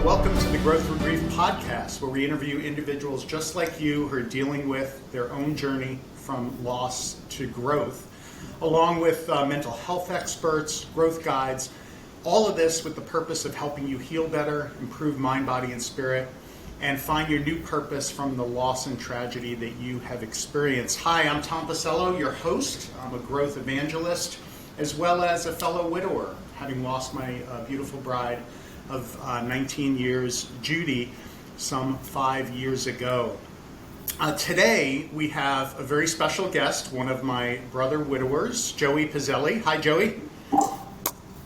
Welcome to the Growth Through Grief podcast, where we interview individuals just like you who are dealing with their own journey from loss to growth, along with mental health experts, growth guides, all of this with the purpose of helping you heal better, improve mind, body, and spirit, and find your new purpose from the loss and tragedy that you have experienced. Hi, I'm Tom Pazzelli, your host. I'm a growth evangelist, as well as a fellow widower, having lost my beautiful bride of 19 years, Judy, some 5 years ago. Today, we have a very special guest, one of my brother widowers, Joey Pazzelli. Hi, Joey.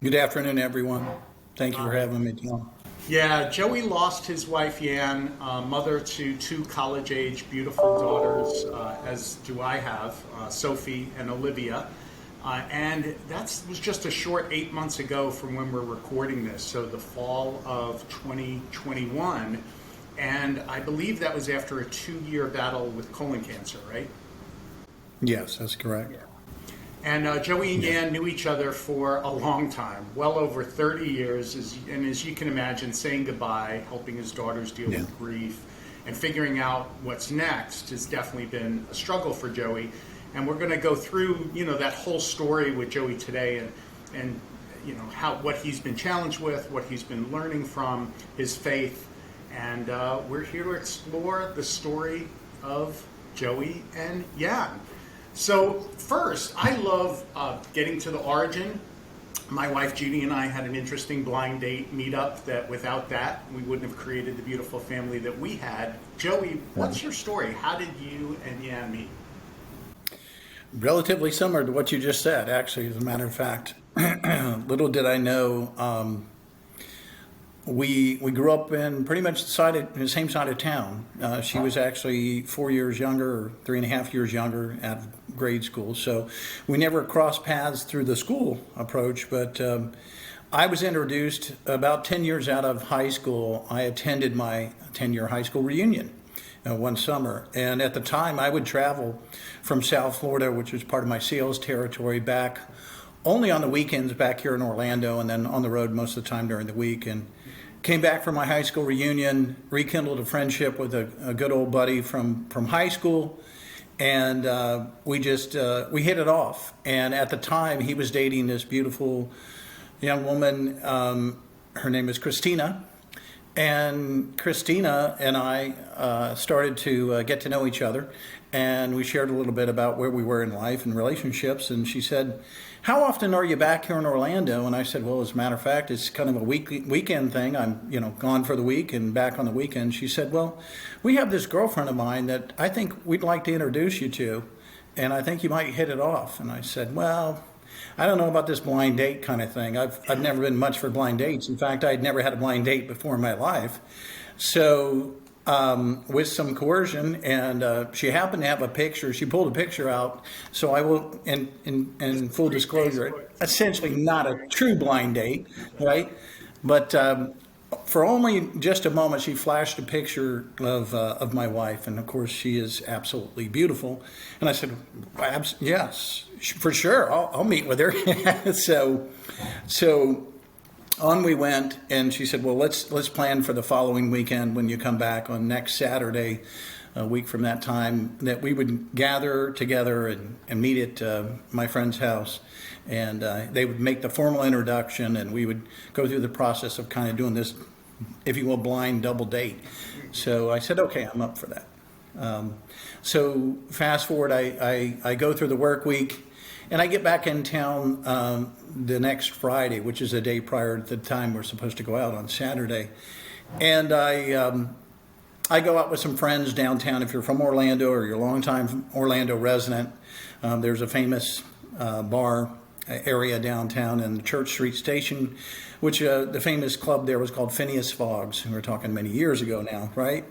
Good afternoon, everyone. Thank you for having me, Tom. Yeah, Joey lost his wife, Yan, mother to two college-age beautiful daughters, as do I have, Sophie and Olivia. And that was just a short 8 months ago from when we're recording this, so the fall of 2021. And I believe that was after a 2-year battle with colon cancer, right? Yes, that's correct. Yeah. And Joey and Giang knew each other for a long time, well over 30 years. And as you can imagine, saying goodbye, helping his daughters deal with grief, and figuring out what's next has definitely been a struggle for Joey. And we're going to go through, that whole story with Joey today, and what he's been challenged with, what he's been learning from his faith, and we're here to explore the story of Joey and Giang. So first, I love getting to the origin. My wife Judy and I had an interesting blind date meetup that without that, we wouldn't have created the beautiful family that we had. Joey, what's your story? How did you and Giang meet? Relatively similar to what you just said, actually, as a matter of fact. Little did I know, we grew up in pretty much the same side of town. She was actually 4 years younger, or 3.5 years younger at grade school. So we never crossed paths through the school approach, but I was introduced about 10 years out of high school. I attended my 10-year high school reunion one summer. And at the time, I would travel from South Florida, which was part of my sales territory, back only on the weekends back here in Orlando, and then on the road most of the time during the week. And came back from my high school reunion, rekindled a friendship with a good old buddy from high school, and we hit it off. And at the time, he was dating this beautiful young woman. Her name is Christina. And Christina and I started to get to know each other, and we shared a little bit about where we were in life and relationships. And she said, "How often are you back here in Orlando?" And I said, "Well, as a matter of fact, it's kind of a weekend thing. I'm, gone for the week and back on the weekend." She said, "Well, we have this girlfriend of mine that I think we'd like to introduce you to, and I think you might hit it off." And I said, "Well, I don't know about this blind date kind of thing. I've never been much for blind dates. In fact, I'd never had a blind date before in my life." So with some coercion, and she happened to have a picture. She pulled a picture out. So I will, in full disclosure, essentially not a true blind date, right? But for only just a moment, she flashed a picture of my wife, and of course, she is absolutely beautiful. And I said, "Yes, for sure, I'll meet with her." So on we went, and she said, "Well, let's plan for the following weekend when you come back on next Saturday, a week from that time, that we would gather together and meet at my friend's house, and they would make the formal introduction, and we would go through the process of kind of doing this, if you will, blind double date." So I said, "Okay, I'm up for that." So fast forward, I go through the work week, and I get back in town the next Friday, which is a day prior to the time we're supposed to go out on Saturday. And I go out with some friends downtown. If you're from Orlando or you're a longtime Orlando resident, there's a famous bar area downtown in the Church Street Station, which the famous club there was called Phineas Fogg's. We're talking many years ago now, right?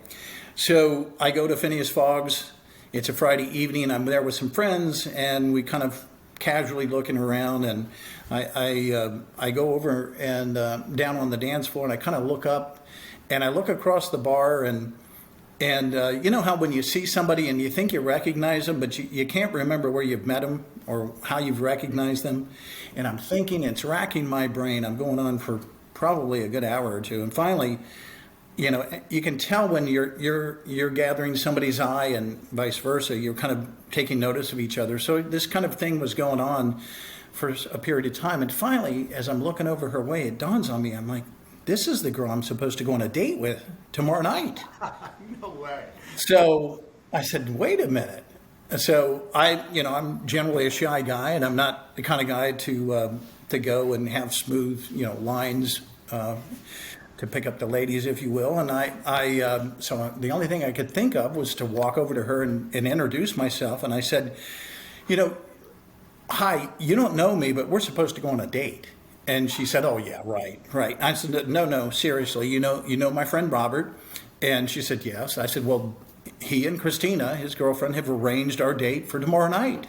So I go to Phineas Fogg's. It's a Friday evening. I'm there with some friends, and we kind of casually looking around, and I go over and down on the dance floor, and I kind of look up, and I look across the bar, and you know how when you see somebody and you think you recognize them, but you can't remember where you've met them or how you've recognized them. And I'm thinking, it's racking my brain. I'm going on for probably a good hour or two. And finally, you can tell when you're gathering somebody's eye and vice versa. You're kind of taking notice of each other. So this kind of thing was going on for a period of time. And finally, as I'm looking over her way, it dawns on me. I'm like, this is the girl I'm supposed to go on a date with tomorrow night. No way. So I said, wait a minute. So I'm generally a shy guy, and I'm not the kind of guy to go and have smooth, lines to pick up the ladies, if you will. And so the only thing I could think of was to walk over to her and introduce myself. And I said, hi, you don't know me, but we're supposed to go on a date. And she said, oh yeah, right. I said, no, seriously, you know my friend Robert? And she said, yes. I said, well, he and Christina, his girlfriend, have arranged our date for tomorrow night.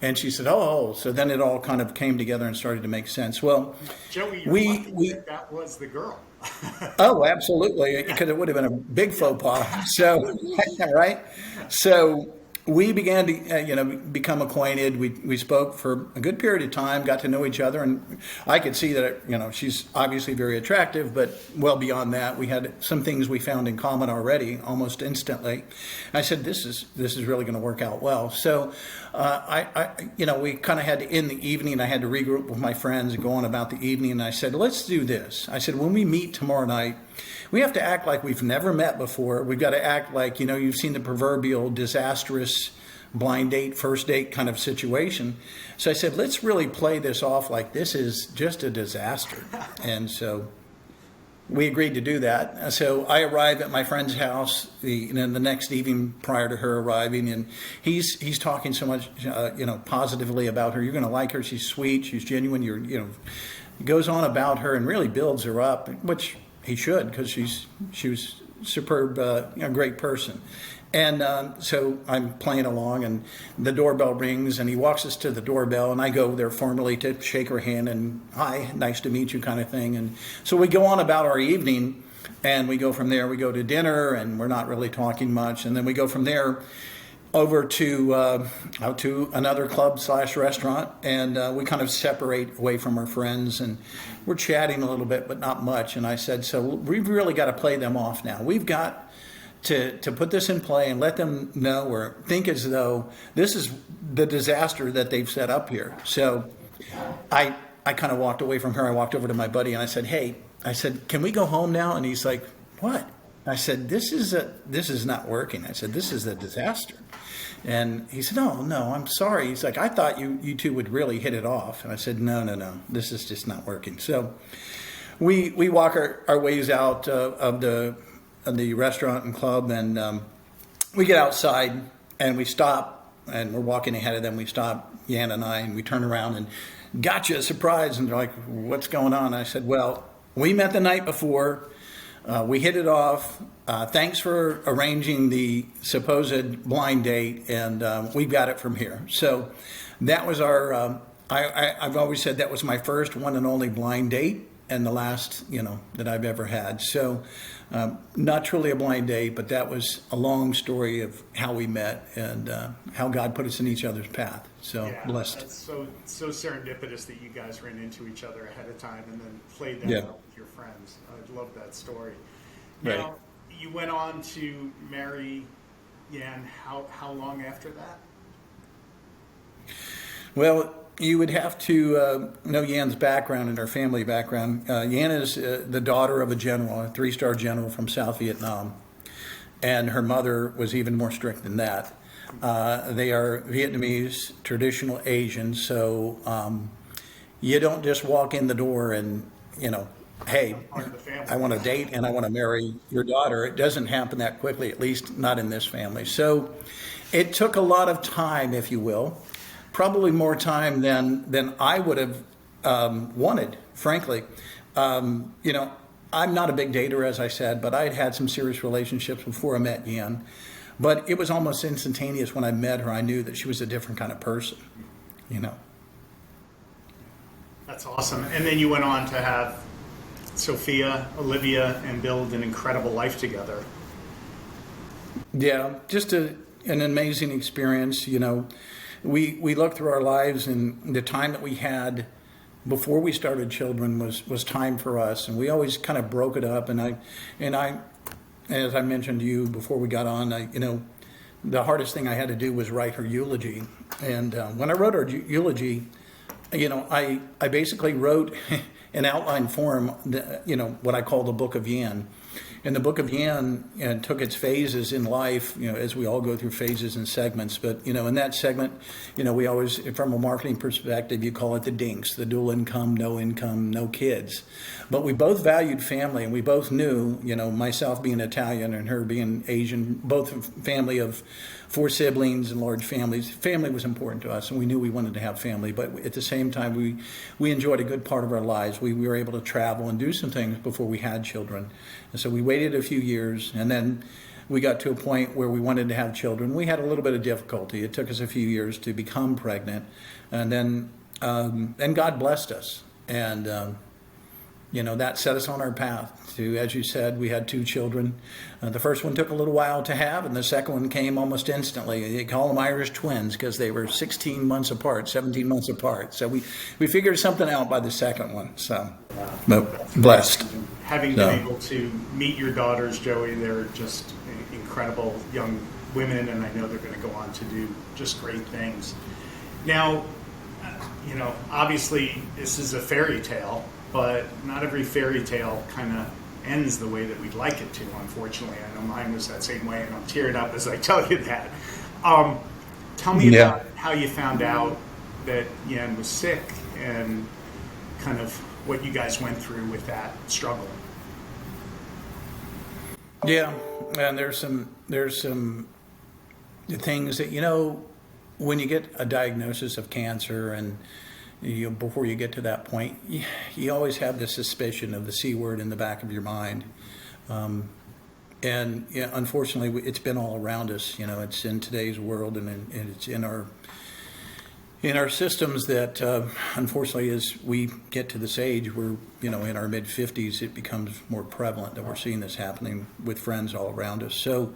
And she said, oh, so then it all kind of came together and started to make sense. Well, Joey, that was the girl. Oh, absolutely, because it would have been a big faux pas. So, right? So we began to, become acquainted. We spoke for a good period of time, got to know each other, and I could see that, she's obviously very attractive, but well beyond that, we had some things we found in common already, almost instantly. I said, this is really going to work out well. So, we kind of had to end the evening. I had to regroup with my friends and go on about the evening, and I said, let's do this. I said, when we meet tomorrow night, we have to act like we've never met before. We've got to act like, you've seen the proverbial disastrous blind date, first date kind of situation. So I said, let's really play this off like this is just a disaster. And so we agreed to do that. So I arrived at my friend's house the next evening prior to her arriving, and he's talking so much, positively about her. You're going to like her. She's sweet. She's genuine. Goes on about her and really builds her up, which he should, because she was superb, great person. And so I'm playing along, and the doorbell rings, and he walks us to the doorbell, and I go there formally to shake her hand and, hi, nice to meet you kind of thing. And so we go on about our evening, and we go from there. We go to dinner, and we're not really talking much. And then we go from there over to out to another club/restaurant, and we kind of separate away from our friends, and we're chatting a little bit, but not much. And I said, so we've really got to play them off now. We've got to put this in play and let them know or think as though this is the disaster that they've set up here. So I kind of walked away from her. I walked over to my buddy and I said, hey, can we go home now? And he's like, what? I said, this is not working. I said, this is a disaster. And he said, oh, no, I'm sorry. He's like, I thought you two would really hit it off. And I said, no, this is just not working. So we walk our ways out of the restaurant and club, and we get outside and we stop, and we're walking ahead of them. We stop, Yan and I, and we turn around and gotcha, surprise. And they're like, what's going on? I said, well, we met the night before. We hit it off. Thanks for arranging the supposed blind date, and we got it from here. So that was our, I've always said that was my first one and only blind date, and the last, that I've ever had. So not truly a blind date, but that was a long story of how we met and how God put us in each other's path. So yeah, blessed. That's so serendipitous that you guys ran into each other ahead of time and then played that out with your friends. I love that story. Right. Now, you went on to marry Yan. How long after that? Well, you would have to know Yan's background and her family background. Yan is the daughter of a general, a 3-star general from South Vietnam. And her mother was even more strict than that. They are Vietnamese, traditional Asian, so you don't just walk in the door and, hey, I want to date and I want to marry your daughter. It doesn't happen that quickly, at least not in this family. So it took a lot of time, if you will. Probably more time than I would have wanted, frankly. I'm not a big dater, as I said, but I'd had some serious relationships before I met Yan. But it was almost instantaneous when I met her. I knew that she was a different kind of person, That's awesome. And then you went on to have Sophia, Olivia, and build an incredible life together. Yeah, just an amazing experience, We look through our lives and the time that we had before we started children was time for us, and we always kind of broke it up. And I, as I mentioned to you before we got on, the hardest thing I had to do was write her eulogy. And when I wrote her eulogy, I basically wrote an outline form, what I call the Book of Yan. And the Book of Yan took its phases in life, as we all go through phases and segments. But, in that segment, we always, from a marketing perspective, you call it the DINKs, the dual income, no kids. But we both valued family, and we both knew, myself being Italian and her being Asian, both family of 4 siblings and large families. Family was important to us, and we knew we wanted to have family. But at the same time, we enjoyed a good part of our lives. We were able to travel and do some things before we had children. And so we waited a few years, and then we got to a point where we wanted to have children. We had a little bit of difficulty. It took us a few years to become pregnant, and then God blessed us. And that set us on our path to, as you said, we had 2 children. The first one took a little while to have, and the second one came almost instantly. They call them Irish twins because they were 16 months apart, 17 months apart. So we figured something out by the second one. So, but blessed. Having been able to meet your daughters, Joey, they're just incredible young women, and I know they're going to go on to do just great things. Now, obviously this is a fairy tale, but not every fairy tale kind of ends the way that we'd like it to, unfortunately. I know mine was that same way, and I'm tearing up as I tell you that. Tell me about how you found out that Yan was sick and kind of what you guys went through with that struggle. Yeah, and there's some things that, when you get a diagnosis of cancer and before you get to that point, you always have the suspicion of the C word in the back of your mind. And unfortunately, it's been all around us. It's in today's world, and it's in our systems that, unfortunately, as we get to this age, we're, in our mid-50s, it becomes more prevalent that we're seeing this happening with friends all around us. So,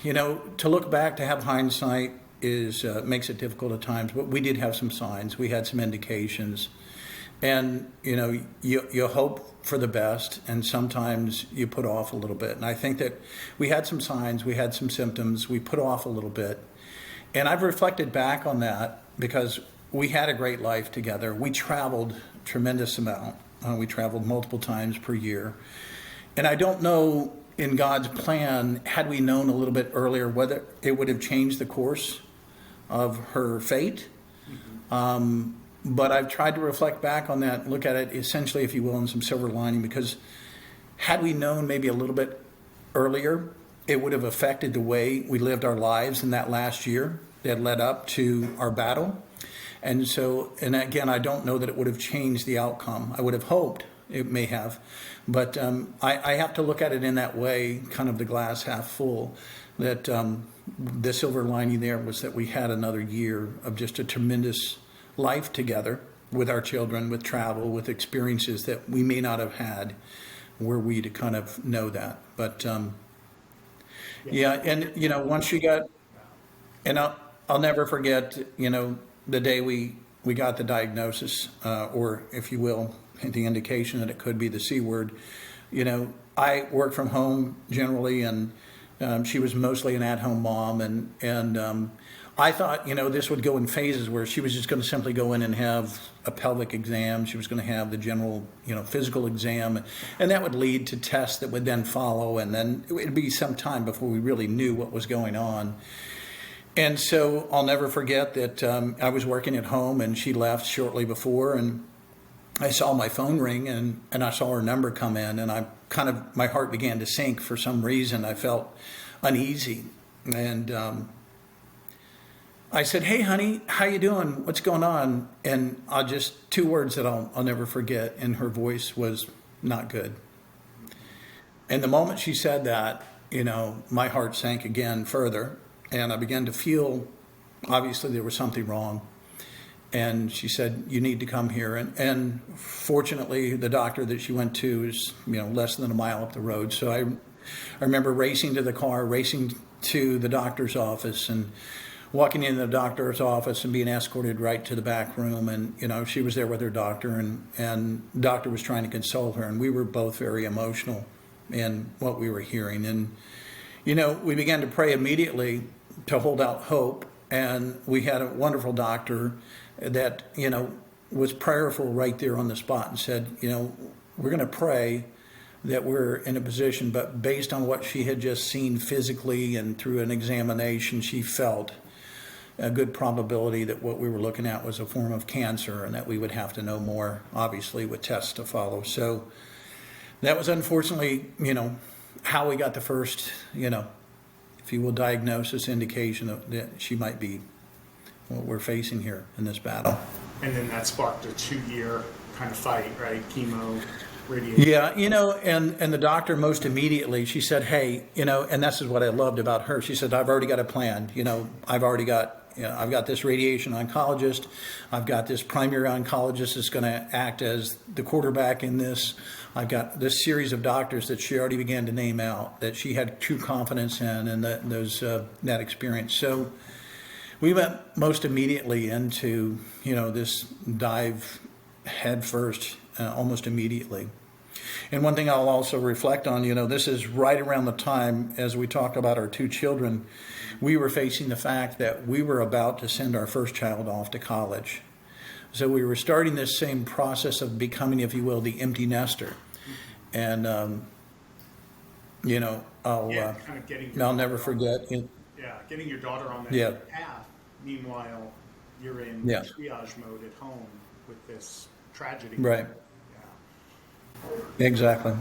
to look back, to have hindsight is makes it difficult at times, but we did have some signs. We had some indications. And, you hope for the best, and sometimes you put off a little bit. And I think that we had some signs, we had some symptoms, we put off a little bit. And I've reflected back on that because we had a great life together. We traveled a tremendous amount. We traveled multiple times per year. And I don't know, in God's plan, had we known a little bit earlier whether it would have changed the course of her fate. But I've tried to reflect back on that, look at it essentially, if you will, in some silver lining, because had we known maybe a little bit earlier, it would have affected the way we lived our lives in that last year that led up to our battle. And so, and again, I don't know that it would have changed the outcome. I would have hoped it may have. But I have to look at it in that way, kind of the glass half full, that the silver lining there was that we had another year of just a tremendous life together with our children, with travel, with experiences that we may not have had were we to kind of know that. But yeah, and once you got, and I'll never forget, the day we got the diagnosis, or if you will, the indication that it could be the C word. I work from home generally, and she was mostly an at-home mom, and I thought, this would go in phases where she was just going to simply go in and have a pelvic exam. She was going to have the general, physical exam, and that would lead to tests that would then follow, and then it would be some time before we really knew what was going on. And so I'll never forget that I was working at home, and she left shortly before, and I saw my phone ring, and I saw her number come in, and my heart began to sink for some reason. I felt uneasy, and I said, "Hey, honey, how you doing? What's going on?" And just 2 words that I'll never forget, and her voice was not good. And the moment she said that, my heart sank again further, and I began to feel, obviously, there was something wrong. And she said, "You need to come here." And fortunately, the doctor that she went to is, less than a mile up the road. So I remember racing to the car, racing to the doctor's office, and walking into the doctor's office and being escorted right to the back room. And, she was there with her doctor, and the doctor was trying to console her. And we were both very emotional in what we were hearing. And, we began to pray immediately to hold out hope. And we had a wonderful doctor that, was prayerful right there on the spot and said, we're going to pray that we're in a position, but based on what she had just seen physically and through an examination, she felt a good probability that what we were looking at was a form of cancer, and that we would have to know more, obviously, with tests to follow. So that was unfortunately, how we got the first, if you will, diagnosis, indication that she might be what we're facing here in this battle. And then that sparked a 2-year kind of fight, right? Chemo, radiation. Yeah, and the doctor most immediately, she said, hey, and this is what I loved about her. She said, I've already got a plan. I've got this radiation oncologist. I've got this primary oncologist that's going to act as the quarterback in this. I've got this series of doctors that she already began to name out that she had true confidence in, and that experience. So we went most immediately into, this dive head first, almost immediately. And one thing I'll also reflect on, this is right around the time, as we talk about our 2 children, we were facing the fact that we were about to send our first child off to college. So we were starting this same process of becoming, if you will, the empty nester. And, kind of I'll never forget. Getting your daughter on that path. Meanwhile, you're in triage mode at home with this tragedy. Right. Yeah. Exactly.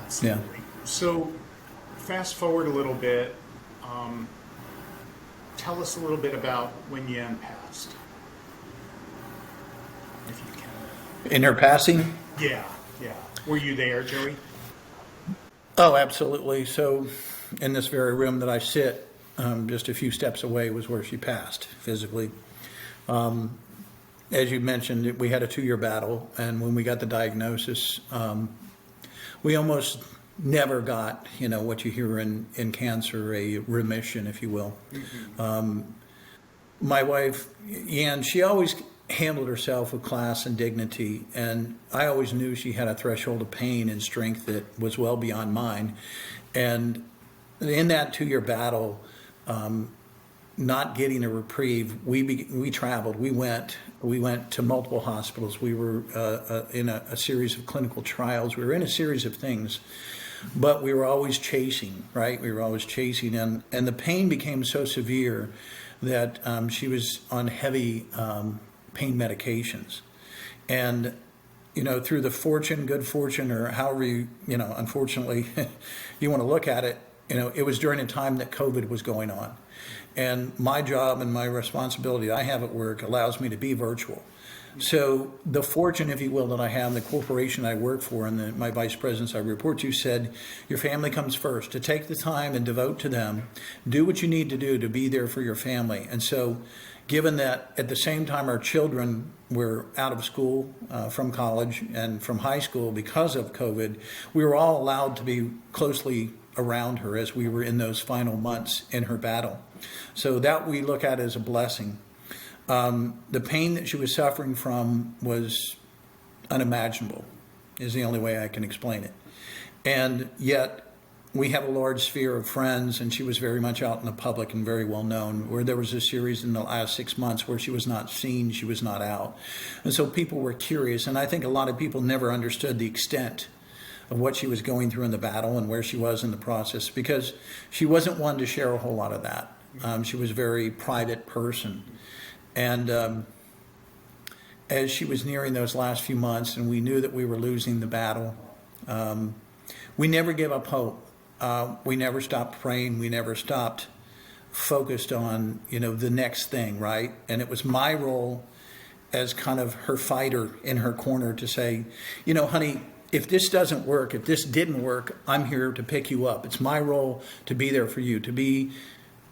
Absolutely. Yeah. So, fast forward a little bit. Tell us a little bit about when Yan passed, if you can. In her passing? Yeah. Were you there, Joey? Oh, absolutely. So, in this very room that I sit, just a few steps away was where she passed physically. As you mentioned, we had a 2-year battle, and when we got the diagnosis, we almost never got, what you hear in cancer, a remission, if you will. Mm-hmm. My wife, Yan, she always handled herself with class and dignity, and I always knew she had a threshold of pain and strength that was well beyond mine. And in that 2-year battle, not getting a reprieve, we traveled. We went to multiple hospitals. We were in a series of clinical trials. We were in a series of things, but we were always chasing, right? We were always chasing, and the pain became so severe that she was on heavy pain medications. And, through the good fortune, or however unfortunately you want to look at it, it was during a time that COVID was going on. And my job and my responsibility I have at work allows me to be virtual. So the fortune, if you will, that I have, the corporation I work for and my vice presidents I report to said, your family comes first, to take the time and devote to them, do what you need to do to be there for your family. And so given that at the same time our children were out of school from college and from high school because of COVID, we were all allowed to be closely around her as we were in those final months in her battle. So that we look at as a blessing. The pain that she was suffering from was unimaginable, is the only way I can explain it. And yet we have a large sphere of friends, and she was very much out in the public and very well known, where there was a series in the last 6 months where she was not seen, she was not out. And so people were curious, and I think a lot of people never understood the extent of what she was going through in the battle and where she was in the process, because she wasn't one to share a whole lot of that. She was a very private person. And as she was nearing those last few months and we knew that we were losing the battle, we never gave up hope. We never stopped praying. We never stopped focused on, the next thing, right? And it was my role as kind of her fighter in her corner to say, honey, if this doesn't work, if this didn't work, I'm here to pick you up. It's my role to be there for you, to be,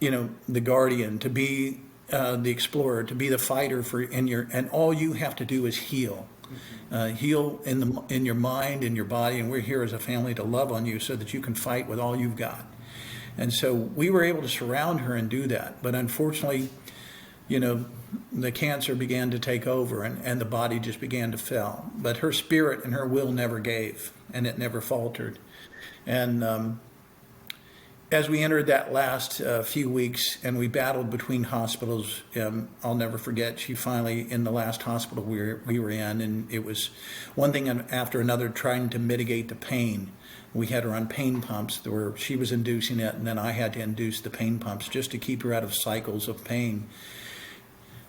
the guardian, to be the explorer, to be the fighter and all you have to do is heal. Heal in your mind, in your body, and we're here as a family to love on you so that you can fight with all you've got. And so we were able to surround her and do that. But unfortunately, you know, the cancer began to take over, and the body just began to fail. But her spirit and her will never gave, and it never faltered. And as we entered that last few weeks and we battled between hospitals, I'll never forget, she finally, in the last hospital we were in, and it was one thing after another trying to mitigate the pain. We had her on pain pumps where she was inducing it, and then I had to induce the pain pumps just to keep her out of cycles of pain.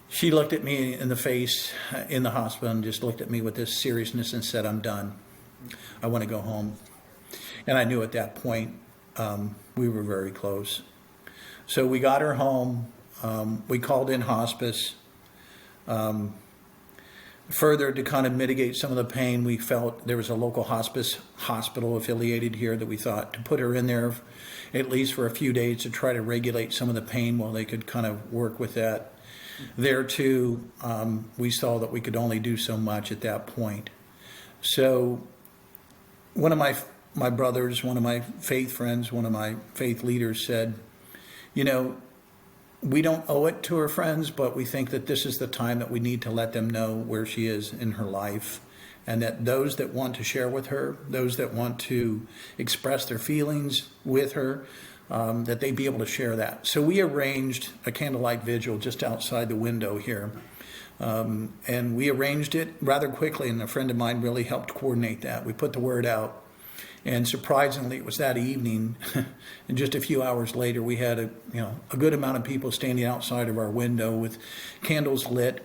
She looked at me in the face in the hospital and just looked at me with this seriousness and said, "I'm done. I want to go home." And I knew at that point we were very close. So we got her home. We called in hospice. Further, to kind of mitigate some of the pain, we felt there was a local hospice hospital affiliated here that we thought to put her in there at least for a few days to try to regulate some of the pain while they could kind of work with that. There too, we saw that we could only do so much at that point. So one of my brothers, one of my faith friends, one of my faith leaders said, you know, we don't owe it to her friends, but we think that this is the time that we need to let them know where she is in her life, and that those that want to share with her, those that want to express their feelings with her, that they be able to share that. So we arranged a candlelight vigil just outside the window here. And we arranged it rather quickly, and a friend of mine really helped coordinate that. We put the word out, and surprisingly, it was that evening, and just a few hours later, we had a good amount of people standing outside of our window with candles lit.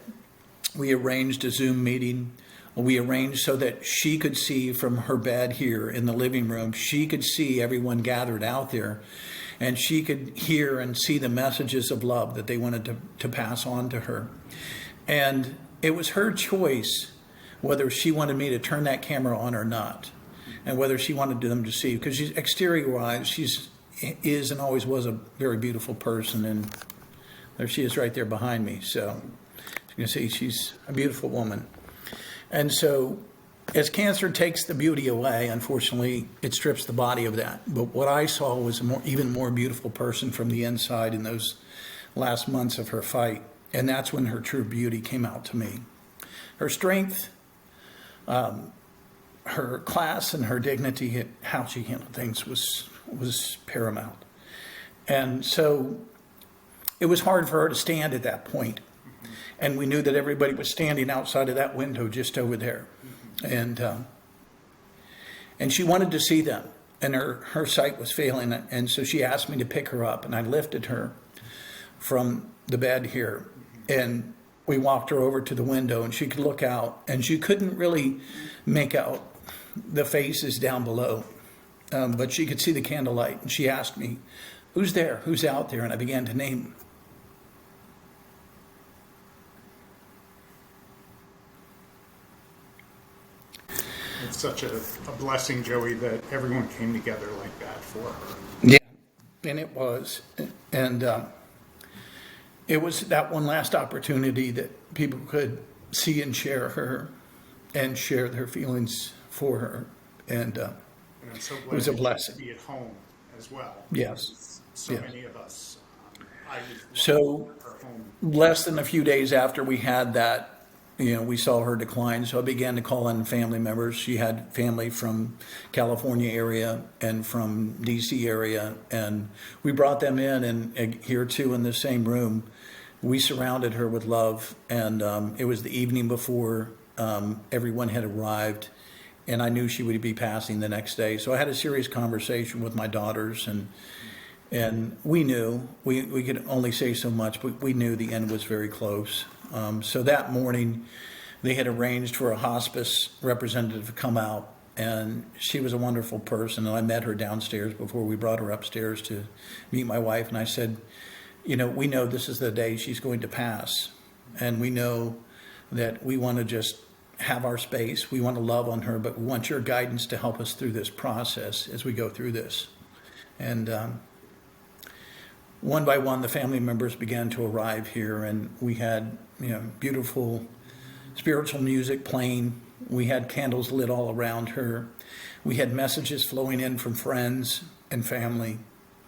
We arranged a Zoom meeting. We arranged so that she could see from her bed here in the living room, she could see everyone gathered out there, and she could hear and see the messages of love that they wanted to pass on to her. And it was her choice whether she wanted me to turn that camera on or not, and whether she wanted them to see, because exterior-wise, is and always was a very beautiful person, and there she is right there behind me. So you can see she's a beautiful woman. And so as cancer takes the beauty away, unfortunately, it strips the body of that. But what I saw was even more beautiful person from the inside in those last months of her fight. And that's when her true beauty came out to me. Her strength, her class, and her dignity, how she handled things was paramount. And so it was hard for her to stand at that point. And we knew that everybody was standing outside of that window just over there. And she wanted to see them, and her sight was failing. And so she asked me to pick her up, and I lifted her from the bed here. And we walked her over to the window, and she could look out, and she couldn't really make out the faces down below. But she could see the candlelight, and she asked me, "Who's there? Who's out there?" And I began to name. It's such a blessing, Joey, that everyone came together like that for her. Yeah, and it was. And it was that one last opportunity that people could see and share her and share their feelings for her. And I'm so glad it was a blessing. To be at home as well. Yes. So Yes. many of us. So her home. less than a few days after we had that, we saw her decline. So I began to call in family members. She had family from California area and from DC area. And we brought them in, and here too in the same room, we surrounded her with love. And it was the evening before everyone had arrived, and I knew she would be passing the next day. So I had a serious conversation with my daughters, and we knew, we could only say so much, but we knew the end was very close. So that morning, they had arranged for a hospice representative to come out, and she was a wonderful person. And I met her downstairs before we brought her upstairs to meet my wife. And I said, we know this is the day she's going to pass, and we know that we want to just have our space. We want to love on her, but we want your guidance to help us through this process as we go through this. And one by one, the family members began to arrive here, and we had, beautiful spiritual music playing. We had candles lit all around her. We had messages flowing in from friends and family.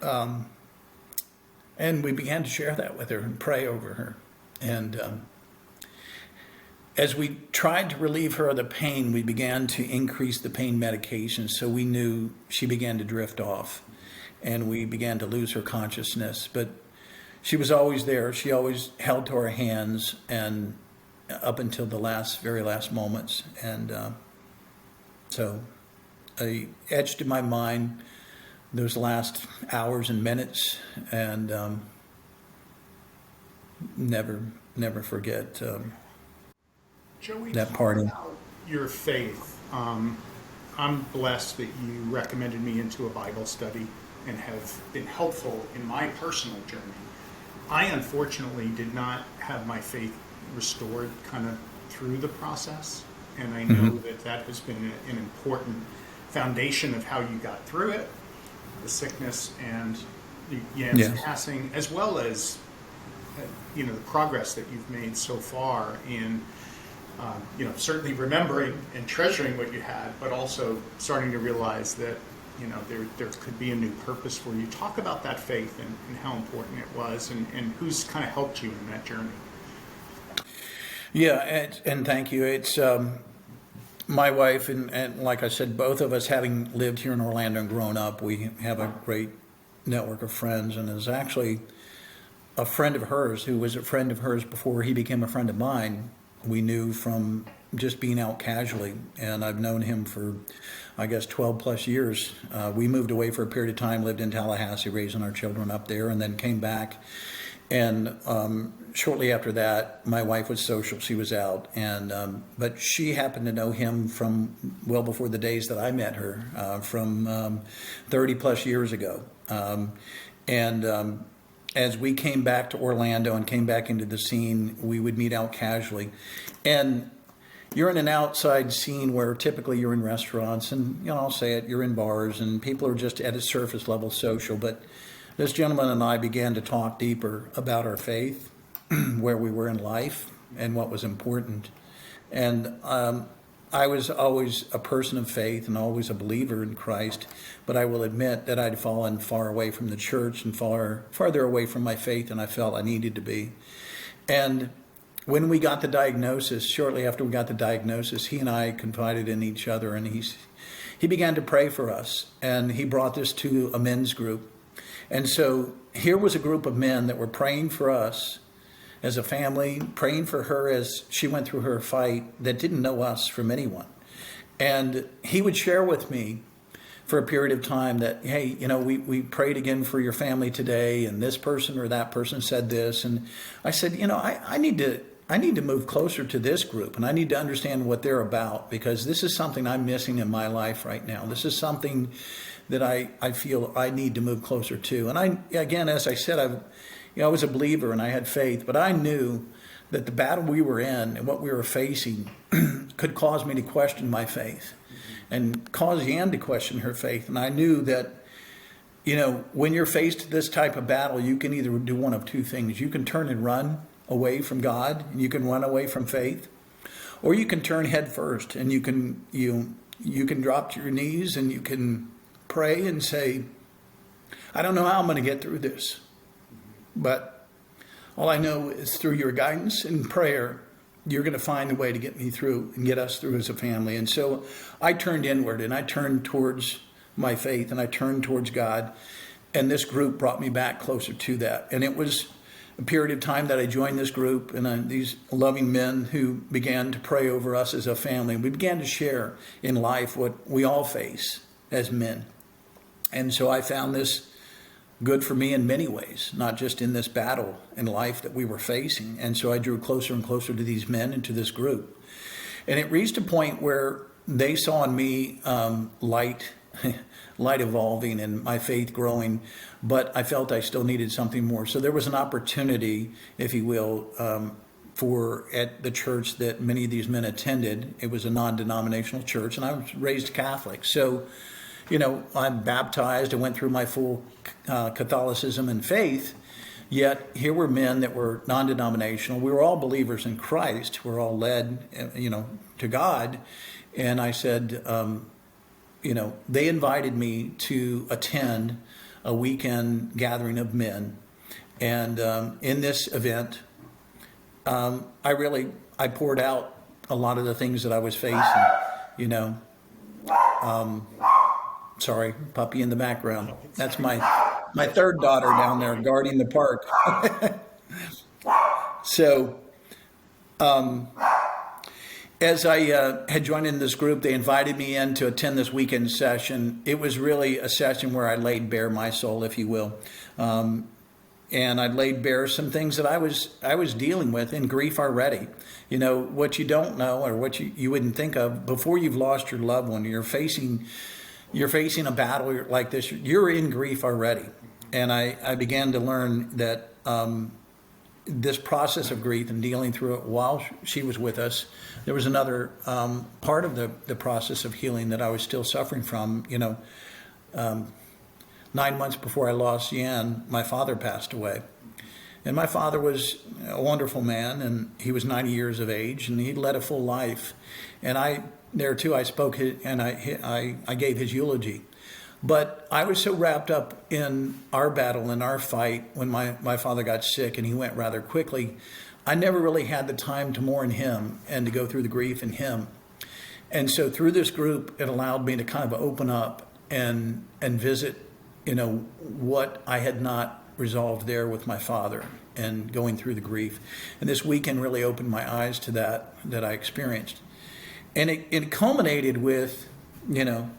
And we began to share that with her and pray over her. And as we tried to relieve her of the pain, we began to increase the pain medication. So we knew she began to drift off and we began to lose her consciousness. But she was always there. She always held to our hands and up until the very last moments. And so I etched in my mind those last hours and minutes, and never forget Joey, that talk party. about your faith. I'm blessed that you recommended me into a Bible study and have been helpful in my personal journey. I unfortunately did not have my faith restored kind of through the process, and I know that has been an important foundation of how you got through it, the sickness and Yan's passing, as well as the progress that you've made so far in certainly remembering and treasuring what you had, but also starting to realize that there could be a new purpose for you. Talk about that faith and how important it was, and who's kind of helped you in that journey. Yeah, and thank you. It's my wife and like I said, both of us having lived here in Orlando and grown up, we have a great network of friends, and is actually a friend of hers who was a friend of hers before he became a friend of mine. We knew from just being out casually, and I've known him for, I guess, 12 plus years. We moved away for a period of time, lived in Tallahassee, raising our children up there, and then came back. And shortly after that, my wife was social. She was out, and but she happened to know him from well before the days that I met her, from 30 plus years ago. As we came back to Orlando and came back into the scene, we would meet out casually. And you're in an outside scene where typically you're in restaurants and, I'll say it, you're in bars and people are just at a surface level social. But this gentleman and I began to talk deeper about our faith, where we were in life and what was important. And I was always a person of faith and always a believer in Christ, but I will admit that I'd fallen far away from the church and farther away from my faith than I felt I needed to be. And when we got the diagnosis, shortly after we got the diagnosis, he and I confided in each other, and he began to pray for us, and he brought this to a men's group. And so here was a group of men that were praying for us as a family, praying for her as she went through her fight, that didn't know us from anyone. And he would share with me for a period of time that, hey, we prayed again for your family today, and this person or that person said this. And I said, I need to move closer to this group, and I need to understand what they're about, because this is something I'm missing in my life right now. This is something that I feel I need to move closer to. And again, as I said, I was a believer and I had faith, but I knew that the battle we were in and what we were facing could cause me to question my faith and cause Yan to question her faith. And I knew that, when you're faced with this type of battle, you can either do one of two things. You can turn and run away from God, and you can run away from faith, or you can turn head first and you can drop to your knees and you can pray and say, I don't know how I'm going to get through this, but all I know is through your guidance and prayer, you're going to find a way to get me through and get us through as a family. And so I turned inward and I turned towards my faith and I turned towards God. And this group brought me back closer to that. And it was a period of time that I joined this group and these loving men who began to pray over us as a family. We began to share in life what we all face as men. And so I found this good for me in many ways, not just in this battle in life that we were facing. And so I drew closer and closer to these men and to this group. And it reached a point where they saw in me light evolving and my faith growing, but I felt I still needed something more. So there was an opportunity, if you will, at the church that many of these men attended. It was a non-denominational church, and I was raised Catholic. So I'm baptized. I went through my full Catholicism and faith, yet here were men that were non-denominational. We were all believers in Christ. We're all led, to God. And I said, they invited me to attend a weekend gathering of men. And in this event, I poured out a lot of the things that I was facing, you know. Sorry, puppy in the background. That's my third daughter down there guarding the park. So, as I had joined in this group, they invited me in to attend this weekend session. It was really a session where I laid bare my soul, if you will. And I laid bare some things that I was dealing with in grief already. You know, what you don't know, or what you wouldn't think of, before you've lost your loved one, you're facing a battle like this, you're in grief already. And I began to learn that this process of grief and dealing through it while she was with us, there was another part of the process of healing that I was still suffering from. You know, 9 months before I lost Yan, my father passed away. And my father was a wonderful man, and he was 90 years of age, and he'd led a full life. And I spoke and I gave his eulogy. But I was so wrapped up in our battle and our fight when my father got sick and he went rather quickly, I never really had the time to mourn him and to go through the grief in him. And so through this group, it allowed me to kind of open up and visit, you know, what I had not resolved there with my father and going through the grief. And this weekend really opened my eyes to that I experienced. And it culminated with, you know,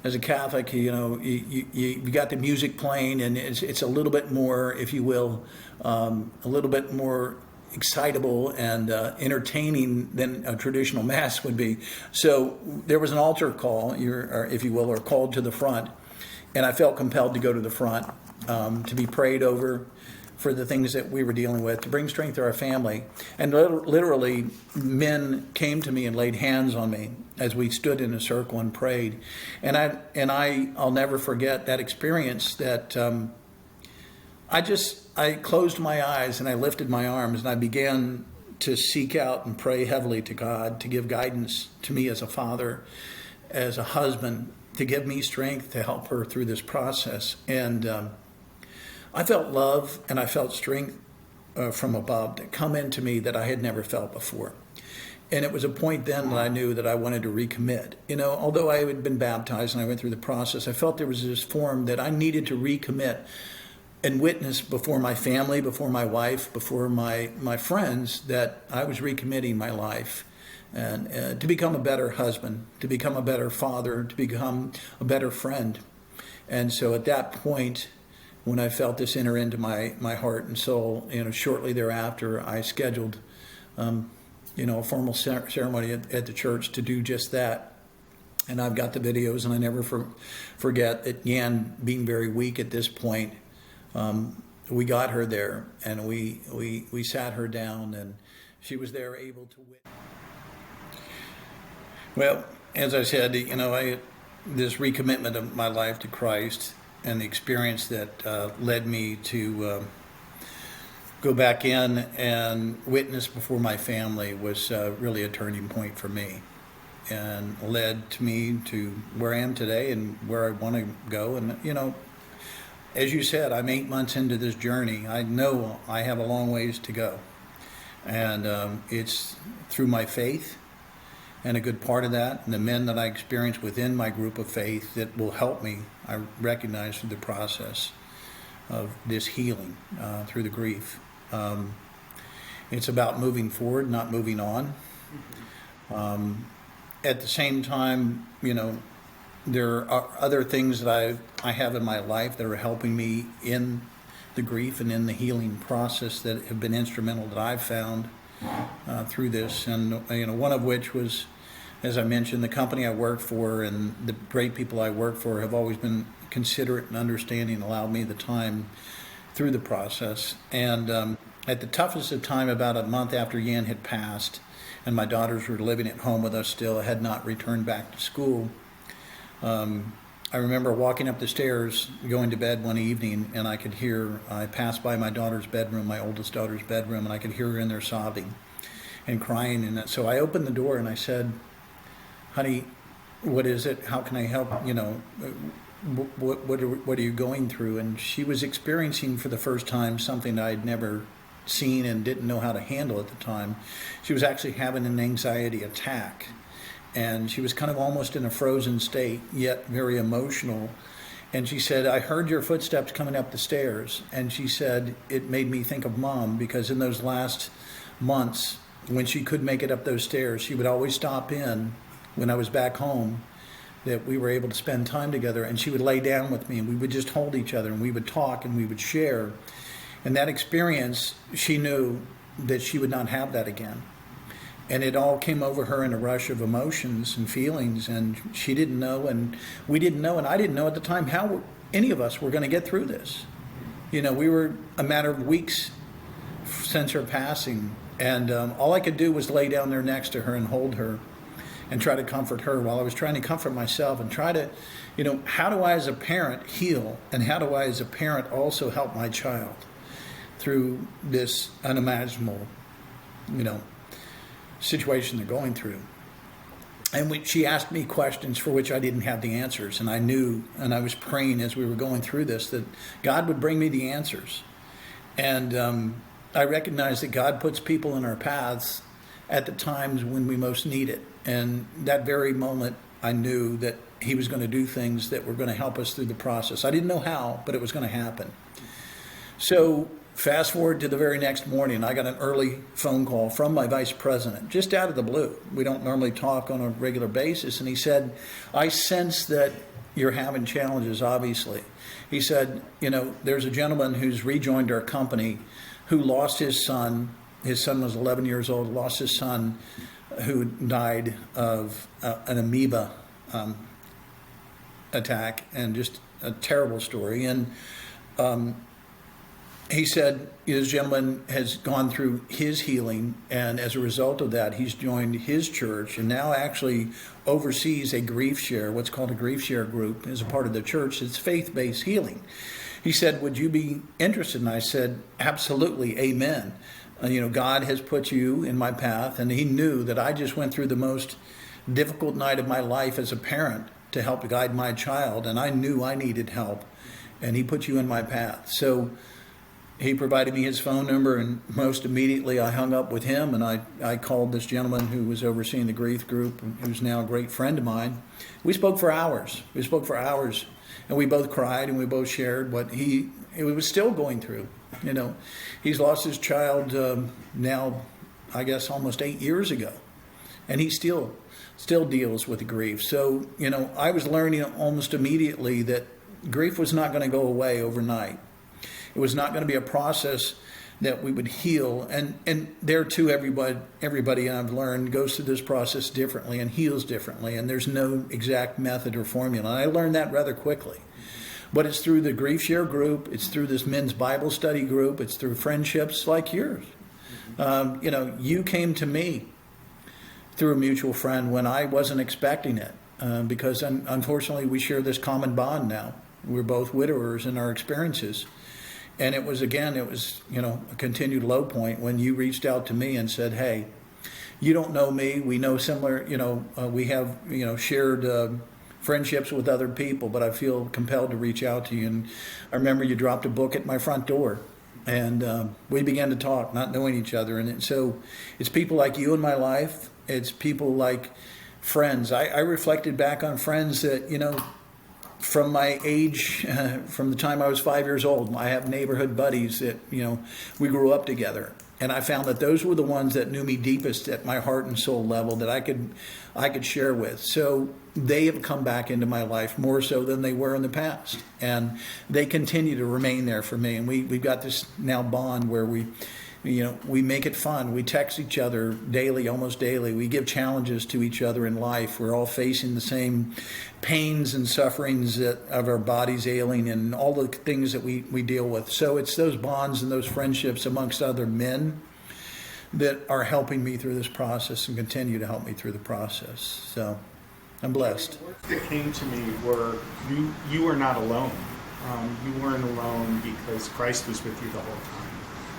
as a Catholic, you know, you got the music playing, and it's a little bit more, if you will, a little bit more excitable and entertaining than a traditional mass would be. So there was an altar call, or if you will, or called to the front, and I felt compelled to go to the front to be prayed over for the things that we were dealing with, to bring strength to our family. And literally, men came to me and laid hands on me as we stood in a circle and prayed. And I'll never forget that experience. That I closed my eyes and I lifted my arms and I began to seek out and pray heavily to God to give guidance to me as a father, as a husband, to give me strength to help her through this process. And I felt love and I felt strength from above that come into me that I had never felt before. And it was a point then that I knew that I wanted to recommit. You know, although I had been baptized and I went through the process, I felt there was this form that I needed to recommit and witness before my family, before my wife, before my friends, that I was recommitting my life and to become a better husband, to become a better father, to become a better friend. And so at that point, when I felt this enter into my heart and soul, you know, shortly thereafter, I scheduled, a formal ceremony at the church to do just that. And I've got the videos, and I never forget that Yan, being very weak at this point, we got her there, and we sat her down, and she was there able to witness. Well, as I said, you know, this recommitment of my life to Christ and the experience that led me to go back in and witness before my family was really a turning point for me, and led to me to where I am today and where I want to go. And, you know, as you said, I'm 8 months into this journey. I know I have a long ways to go. And it's through my faith, and a good part of that, and the men that I experience within my group of faith that will help me, I recognize, through the process of this healing through the grief. It's about moving forward, not moving on. At the same time, you know, there are other things that I have in my life that are helping me in the grief and in the healing process that have been instrumental that I've found through this. And, you know, one of which was, as I mentioned, the company I work for and the great people I work for have always been considerate and understanding, allowed me the time through the process. And at the toughest of time, about a month after Yan had passed, and my daughters were living at home with us still, had not returned back to school, I remember walking up the stairs, going to bed one evening, and I passed by my daughter's bedroom, my oldest daughter's bedroom, and I could hear her in there sobbing and crying. And so I opened the door and I said, "Honey, what is it? How can I help? You know, what are you going through?" And she was experiencing for the first time something I'd never seen and didn't know how to handle at the time. She was actually having an anxiety attack, and she was kind of almost in a frozen state, yet very emotional. And she said, I heard your footsteps coming up the stairs. And she said, it made me think of Mom, because in those last months, when she could make it up those stairs, she would always stop in when I was back home, that we were able to spend time together, and she would lay down with me and we would just hold each other and we would talk and we would share. And that experience, she knew that she would not have that again. And it all came over her in a rush of emotions and feelings, and she didn't know, and we didn't know, and I didn't know at the time how any of us were going to get through this. You know, we were a matter of weeks since her passing, and all I could do was lay down there next to her and hold her and try to comfort her while I was trying to comfort myself, and try to, you know, how do I as a parent heal, and how do I as a parent also help my child through this unimaginable, you know, situation they're going through. And she asked me questions for which I didn't have the answers, and I knew, and I was praying as we were going through this, that God would bring me the answers. And I recognized that God puts people in our paths at the times when we most need it. And that very moment, I knew that He was going to do things that were going to help us through the process. I didn't know how, but it was going to happen. So fast forward to the very next morning, I got an early phone call from my vice president, just out of the blue. We don't normally talk on a regular basis. And he said, I sense that you're having challenges, obviously. He said, you know, there's a gentleman who's rejoined our company who lost his son. His son was 11 years old, lost his son, who died of an amoeba attack, and just a terrible story. And he said this gentleman has gone through his healing, and as a result of that, he's joined his church and now actually oversees a grief share, what's called a grief share group, as a part of the church. It's faith-based healing. He said, would you be interested? And I said, absolutely, amen. You know, God has put you in my path, and He knew that I just went through the most difficult night of my life as a parent to help guide my child, and I knew I needed help, and He put you in my path. So He provided me his phone number, and most immediately I hung up with him, and I called this gentleman who was overseeing the grief group, who's now a great friend of mine. We spoke for hours. And we both cried, and we both shared what he was still going through. You know, he's lost his child now, I guess, almost 8 years ago, and he still deals with the grief. So, you know, I was learning almost immediately that grief was not going to go away overnight. It was not going to be a process that we would heal. And there too, everybody I've learned goes through this process differently and heals differently. And there's no exact method or formula. And I learned that rather quickly. But it's through the grief share group. It's through this men's Bible study group. It's through friendships like yours. You know, you came to me through a mutual friend when I wasn't expecting it. Because unfortunately we share this common bond now. We're both widowers in our experiences. And it was, you know, a continued low point when you reached out to me and said, hey, you don't know me. We know similar, you know, we have, you know, shared friendships with other people, but I feel compelled to reach out to you. And I remember you dropped a book at my front door, and we began to talk, not knowing each other. And so it's people like you in my life. It's people like friends. I reflected back on friends that, you know, from my age, from the time I was 5 years old, I have neighborhood buddies that, you know, we grew up together. And I found that those were the ones that knew me deepest at my heart and soul level that I could share with. So they have come back into my life more so than they were in the past. And they continue to remain there for me. And we've got this now bond where we make it fun. We text each other daily, almost daily. We give challenges to each other in life. We're all facing the same pains and sufferings of our bodies ailing and all the things that we deal with. So it's those bonds and those friendships amongst other men that are helping me through this process and continue to help me through the process. So I'm blessed. The words that came to me were, you were not alone. You weren't alone because Christ was with you the whole time.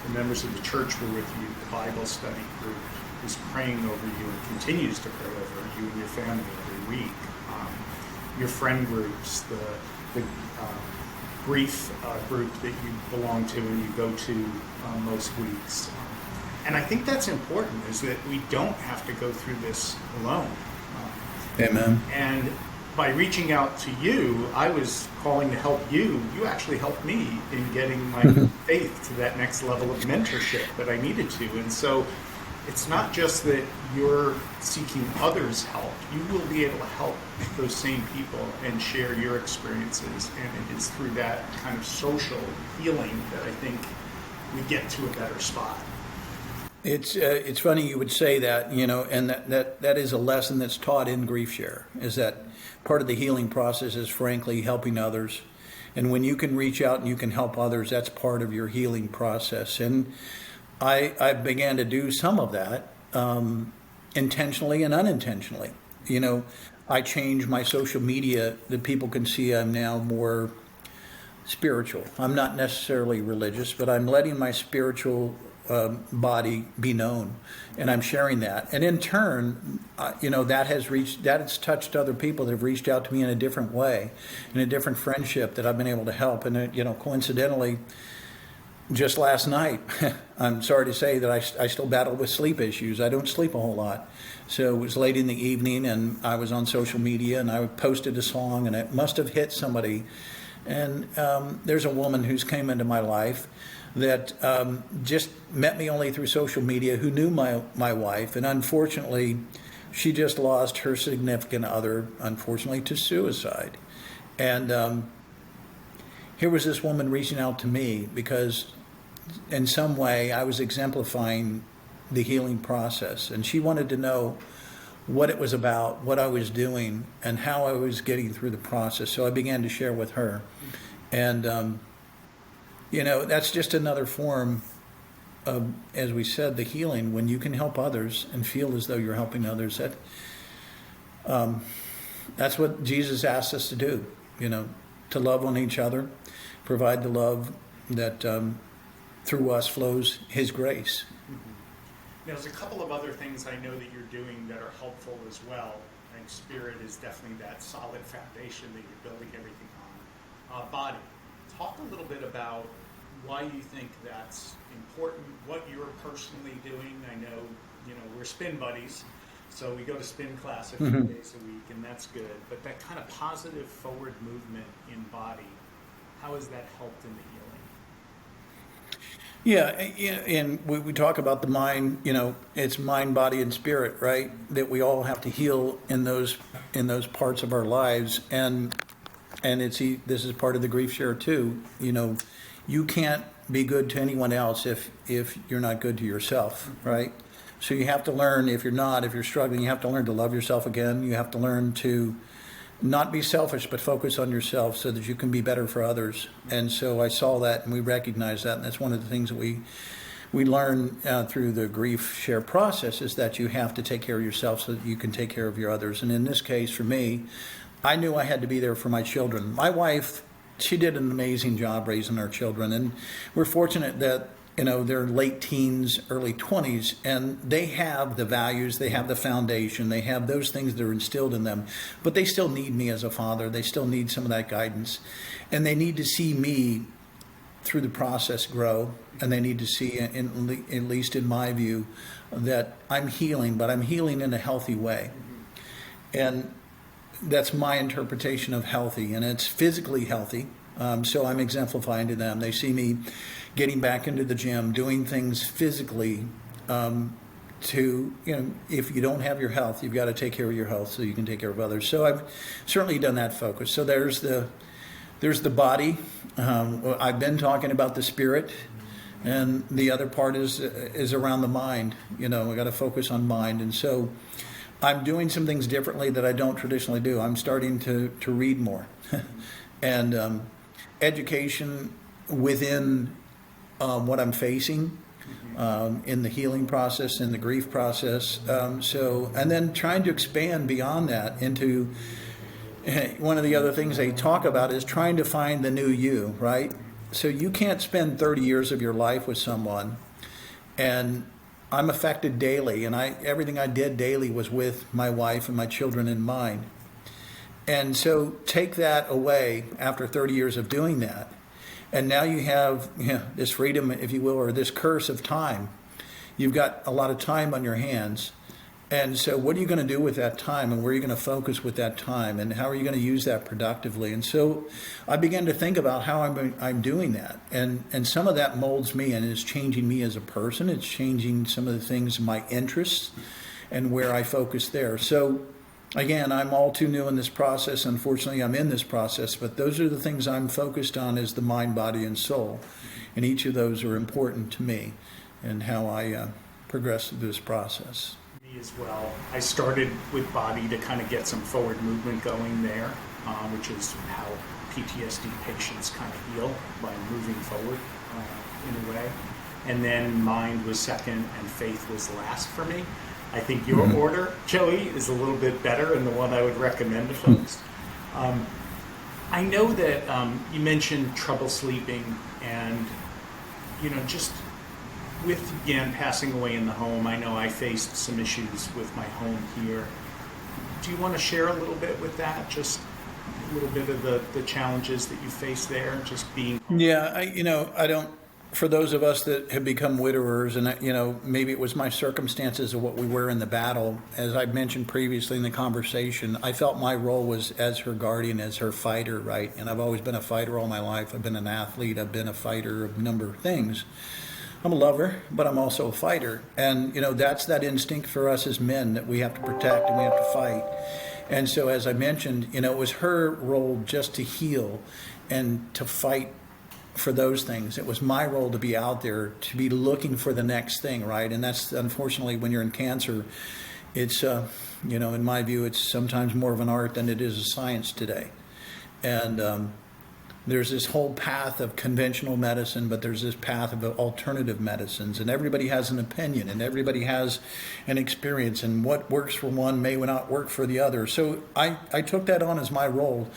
The members of the church were with you. The Bible study group was praying over you and continues to pray over you and your family every week. Your friend groups, the grief group that you belong to and you go to most weeks. And I think that's important, is that we don't have to go through this alone. Amen. And by reaching out to you, I was calling to help you. You actually helped me in getting my faith to that next level of mentorship that I needed to. And so it's not just that you're seeking others' help. You will be able to help those same people and share your experiences. And it is through that kind of social healing that I think we get to a better spot. It's funny you would say that, and that is a lesson that's taught in Grief Share, is that part of the healing process is frankly helping others. And when you can reach out and you can help others, that's part of your healing process. And I began to do some of that intentionally and unintentionally. I changed my social media that people can see I'm now more spiritual. I'm not necessarily religious, but I'm letting my spiritual body be known, and I'm sharing that. And in turn, that has touched other people that have reached out to me in a different way, in a different friendship that I've been able to help. And coincidentally, just last night, I'm sorry to say that I still battle with sleep issues. I don't sleep a whole lot. So it was late in the evening and I was on social media and I posted a song and it must have hit somebody. And there's a woman who's came into my life that just met me only through social media, who knew my wife. And unfortunately, she just lost her significant other, unfortunately, to suicide. And here was this woman reaching out to me because in some way I was exemplifying the healing process. And she wanted to know what it was about, what I was doing, and how I was getting through the process. So I began to share with her. And, that's just another form of, as we said, the healing. When you can help others and feel as though you're helping others, that's what Jesus asked us to do, to love on each other, provide the love that through us flows His grace. Now, there's a couple of other things I know that you're doing that are helpful as well. I think spirit is definitely that solid foundation that you're building everything on. Body. Talk a little bit about why you think that's important, what you're personally doing. I know, we're spin buddies, so we go to spin class a few days a week, and that's good. But that kind of positive forward movement in body, how has that helped in the healing? Yeah, and we talk about the mind, it's mind, body, and spirit, right? That we all have to heal in those parts of our lives. And this is part of the Grief Share too. You can't be good to anyone else if you're not good to yourself, right? So you have to learn, if you're struggling, you have to learn to love yourself again. You have to learn to not be selfish, but focus on yourself so that you can be better for others. And so I saw that and we recognized that. And that's one of the things that we learn through the Grief Share process, is that you have to take care of yourself so that you can take care of your others. And in this case, for me, I knew I had to be there for my children. My wife, she did an amazing job raising our children. And we're fortunate that, they're late teens, early 20s, and they have the values, they have the foundation, they have those things that are instilled in them. But they still need me as a father. They still need some of that guidance. And they need to see me through the process grow. And they need to see, at least in my view, that I'm healing, but I'm healing in a healthy way. And that's my interpretation of healthy, and it's physically healthy. So I'm exemplifying to them. They see me getting back into the gym, doing things physically to, if you don't have your health, you've got to take care of your health so you can take care of others. So I've certainly done that focus. So there's the body. I've been talking about the spirit, and the other part is around the mind. We got to focus on mind. And so I'm doing some things differently that I don't traditionally do. I'm starting to read more. And education within what I'm facing in the healing process, in the grief process. And then trying to expand beyond that into one of the other things they talk about is trying to find the new you, right? So you can't spend 30 years of your life with someone, and I'm affected daily, and everything I did daily was with my wife and my children in mind. And so take that away after 30 years of doing that. And now you have this freedom, if you will, or this curse of time. You've got a lot of time on your hands. And so what are you going to do with that time, and where are you going to focus with that time, and how are you going to use that productively? And so I began to think about how I'm doing that. And some of that molds me and is changing me as a person. It's changing some of the things, my interests, and where I focus there. So again, I'm all too new in this process. Unfortunately, I'm in this process, but those are the things I'm focused on, is the mind, body, and soul. And each of those are important to me and how I progress through this process. Me as well. I started with body to kind of get some forward movement going there, which is how PTSD patients kind of heal, by moving forward in a way. And then mind was second and faith was last for me. I think your order, Joey, is a little bit better and the one I would recommend to folks. I know that you mentioned trouble sleeping, and just with Giang passing away in the home, I know I faced some issues with my home here. Do you want to share a little bit with that? Just a little bit of the challenges that you face there, just being home? Yeah, I don't. For those of us that have become widowers, and maybe it was my circumstances of what we were in the battle. As I mentioned previously in the conversation, I felt my role was as her guardian, as her fighter, right? And I've always been a fighter all my life. I've been an athlete. I've been a fighter of a number of things. I'm a lover, but I'm also a fighter. And, that's that instinct for us as men that we have to protect and we have to fight. And so, as I mentioned, it was her role just to heal and to fight for those things. It was my role to be out there, to be looking for the next thing, right? And that's, unfortunately, when you're in cancer, it's, in my view, it's sometimes more of an art than it is a science today. And there's this whole path of conventional medicine, but there's this path of alternative medicines, and everybody has an opinion and everybody has an experience, and what works for one may not work for the other. So I took that on as my role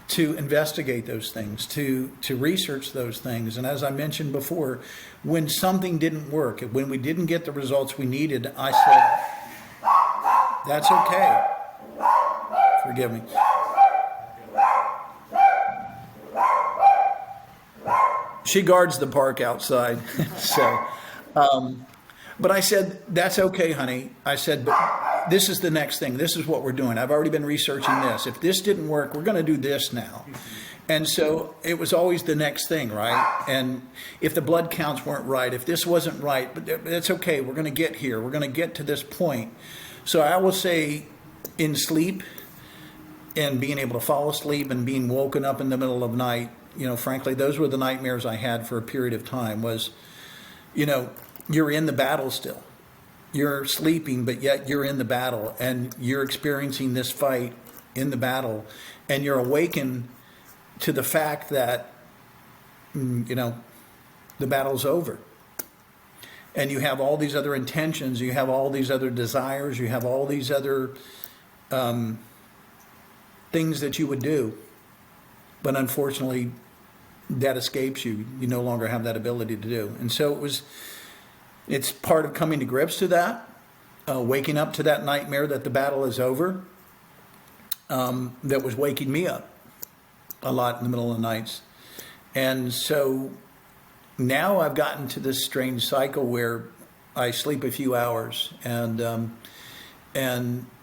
to investigate those things, to research those things. And as I mentioned before, when something didn't work, when we didn't get the results we needed, I said, that's okay. Forgive me. She guards the park outside. But I said, that's okay, honey. I said, but this is the next thing. This is what we're doing. I've already been researching this. If this didn't work, we're going to do this now. And so it was always the next thing, right? And if the blood counts weren't right, if this wasn't right, but it's okay. We're going to get here. We're going to get to this point. So I will say, in sleep and being able to fall asleep and being woken up in the middle of the night, frankly, those were the nightmares I had for a period of time. Was, you're in the battle still. You're sleeping, but yet you're in the battle, and you're experiencing this fight in the battle, and you're awakened to the fact that, the battle's over. And you have all these other intentions, you have all these other desires, you have all these other things that you would do. But unfortunately, that escapes you. You no longer have that ability to do. And so it's part of coming to grips to that, waking up to that nightmare that the battle is over, that was waking me up a lot in the middle of the nights. And so now I've gotten to this strange cycle where I sleep a few hours and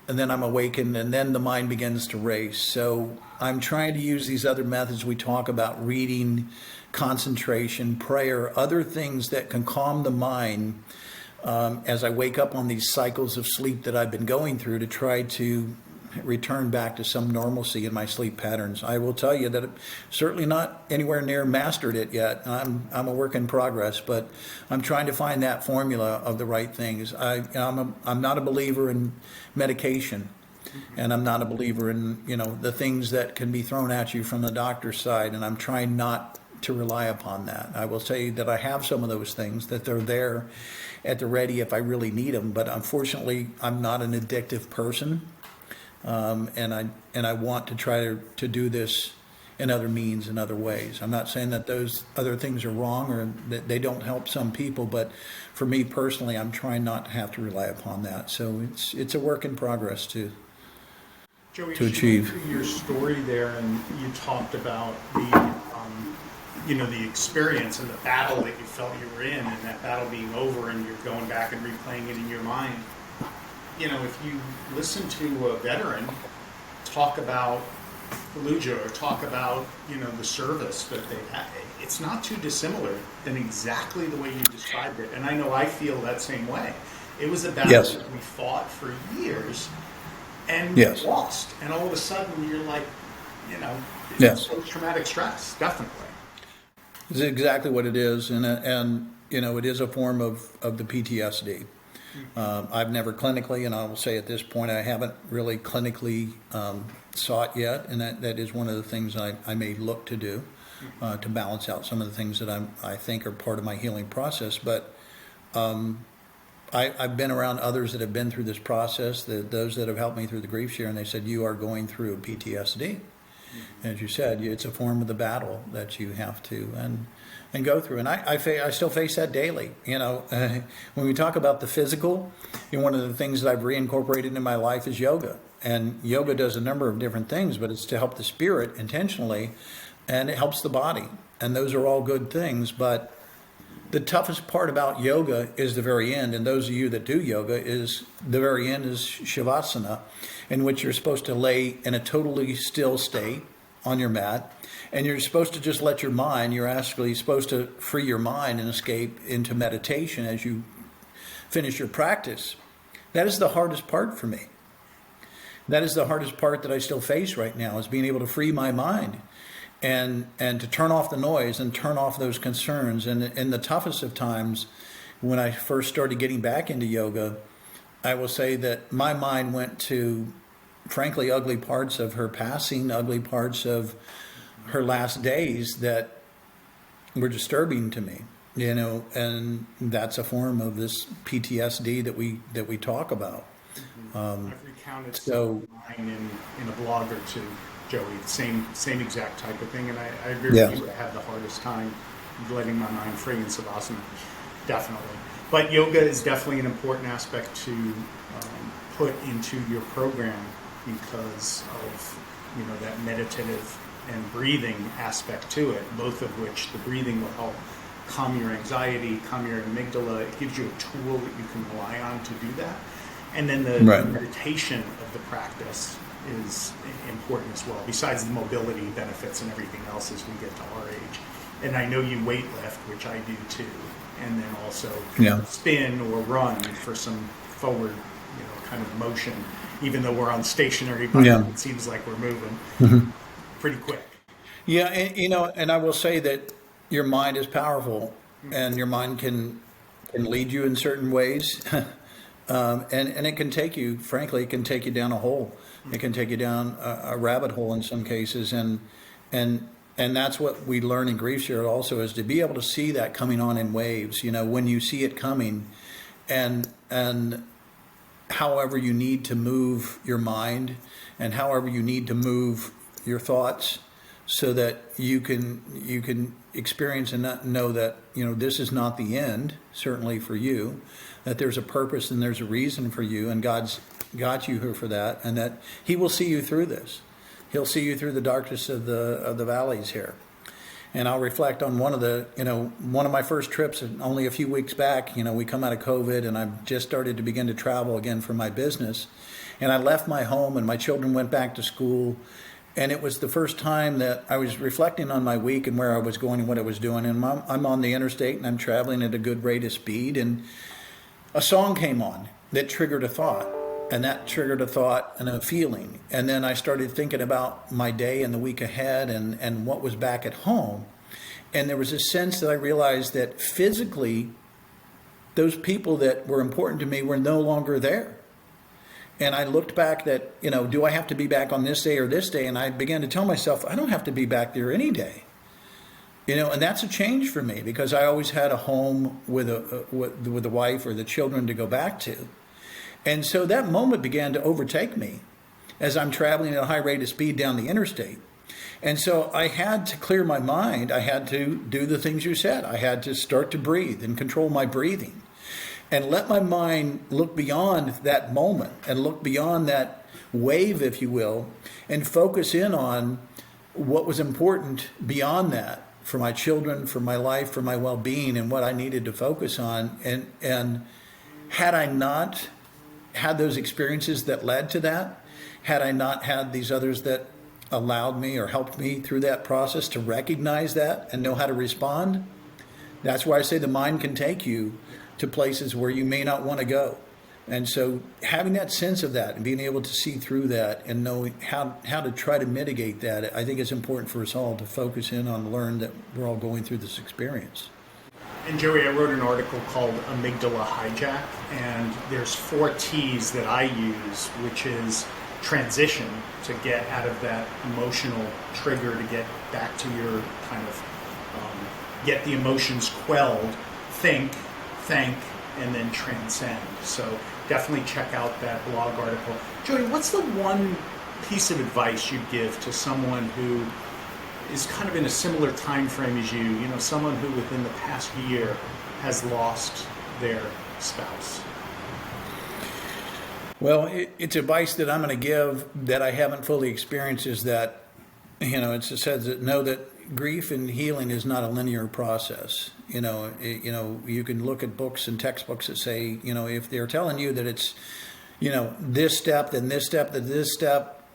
then I'm awakened, and then the mind begins to race. So I'm trying to use these other methods we talk about: reading, concentration, prayer, other things that can calm the mind as I wake up on these cycles of sleep that I've been going through, to try to return back to some normalcy in my sleep patterns. I will tell you that I'm certainly not anywhere near mastered it yet. I'm a work in progress, but I'm trying to find that formula of the right things. I'm not a believer in medication, and I'm not a believer in the things that can be thrown at you from the doctor's side, and I'm trying not to rely upon that. I will say that I have some of those things, that they're there at the ready if I really need them, but unfortunately I'm not an addictive person. And I want to try to do this in other means, in other ways. I'm not saying that those other things are wrong or that they don't help some people, but for me personally, I'm trying not to have to rely upon that. So it's a work in progress too. Joey, to you achieve. went through your story there, and you talked about the, the experience and the battle that you felt you were in, and that battle being over, and you're going back and replaying it in your mind. If you listen to a veteran talk about Fallujah or talk about, the service that they've had, it's not too dissimilar than exactly the way you described it. And I know I feel that same way. It was a battle Yes. that we fought for years and Yes. lost. And all of a sudden you're like, Yes. post-traumatic stress, definitely. It's exactly what it is, and it is a form of the PTSD. I've never clinically, and I will say at this point, I haven't really clinically sought yet, and that is one of the things I may look to do to balance out some of the things that I think are part of my healing process. But I've been around others that have been through this process, those that have helped me through the grief share, and they said, you are going through PTSD. As you said, it's a form of the battle that you have to and go through. And I still face that daily. When we talk about the physical, one of the things that I've reincorporated in my life is yoga. And yoga does a number of different things, but it's to help the spirit intentionally, and it helps the body. And those are all good things. But the toughest part about yoga is the very end. And those of you that do yoga, is the very end is Shavasana, in which you're supposed to lay in a totally still state on your mat. And you're supposed to just let your mind, you're actually supposed to free your mind and escape into meditation as you finish your practice. That is the hardest part for me. That is the hardest part that I still face right now, is being able to free my mind and to turn off the noise and turn off those concerns. And in the toughest of times, when I first started getting back into yoga, I will say that my mind went to, frankly, ugly parts of her passing, ugly parts of her last days that were disturbing to me, and that's a form of this PTSD that we talk about. I've recounted So mine in a blog or two, Joey, same exact type of thing, and I agree Yeah. with you. I had the hardest time letting my mind free in Savasana, definitely. But yoga is definitely an important aspect to put into your program because of that meditative and breathing aspect to it, both of which the breathing will help calm your anxiety, calm your amygdala. It gives you a tool that you can rely on to do that. And then the Right. meditation of the practice is important as well, besides the mobility benefits and everything else as we get to our age. And I know you weightlift, which I do too, and then also spin or run for some forward, kind of motion. Even though we're on stationary bike, it seems like we're moving pretty quick. Yeah, and I will say that your mind is powerful, and your mind can lead you in certain ways, and it can take you, frankly, it can take you down a hole. It can take you down a rabbit hole in some cases, and that's what we learn in grief share also, is to be able to see that coming on in waves. When you see it coming, and however you need to move your mind, and however you need to move your thoughts, so that you can experience and know that this is not the end, certainly for you, that there's a purpose and there's a reason for you, and God's got you here for that, and that He will see you through this. He'll see you through the darkness of the valleys here. And I'll reflect on one of my first trips only a few weeks back. We come out of COVID, and I've just started to begin to travel again for my business. And I left my home, and my children went back to school. And it was the first time that I was reflecting on my week and where I was going and what I was doing. And I'm on the interstate, and I'm traveling at a good rate of speed. And a song came on that triggered a thought. And that triggered a thought and a feeling. And then I started thinking about my day and the week ahead and what was back at home. And there was a sense that I realized that physically, those people that were important to me were no longer there. And I looked back that, do I have to be back on this day or this day? And I began to tell myself, I don't have to be back there any day. And that's a change for me, because I always had a home with a wife or the children to go back to. And so that moment began to overtake me as I'm traveling at a high rate of speed down the interstate. And so I had to clear my mind. I had to do the things you said. I had to start to breathe and control my breathing. and let my mind look beyond that moment and look beyond that wave, if you will, and focus in on what was important beyond that for my children, for my life, for my well-being, and what I needed to focus on. And had I not had those experiences that led to that, had I not had these others that allowed me or helped me through that process to recognize that and know how to respond, that's why I say the mind can take you to places where you may not want to go. And so having that sense of that and being able to see through that and knowing how to try to mitigate that, I think it's important for us all to focus in on, learn that we're all going through this experience. And Joey, I wrote an article called Amygdala Hijack, and there's 4 T's that I use, which is transition, to get out of that emotional trigger, to get back to your kind of, get the emotions quelled, think, thank, and then transcend. So definitely check out that blog article. Joey, what's the one piece of advice you'd give to someone who is kind of in a similar time frame as you, someone who within the past year has lost their spouse? Well, it's advice that I'm going to give that I haven't fully experienced, is that, it says that know that grief and healing is not a linear process. You can look at books and textbooks that say, if they're telling you that it's, this step, then this step, then this step,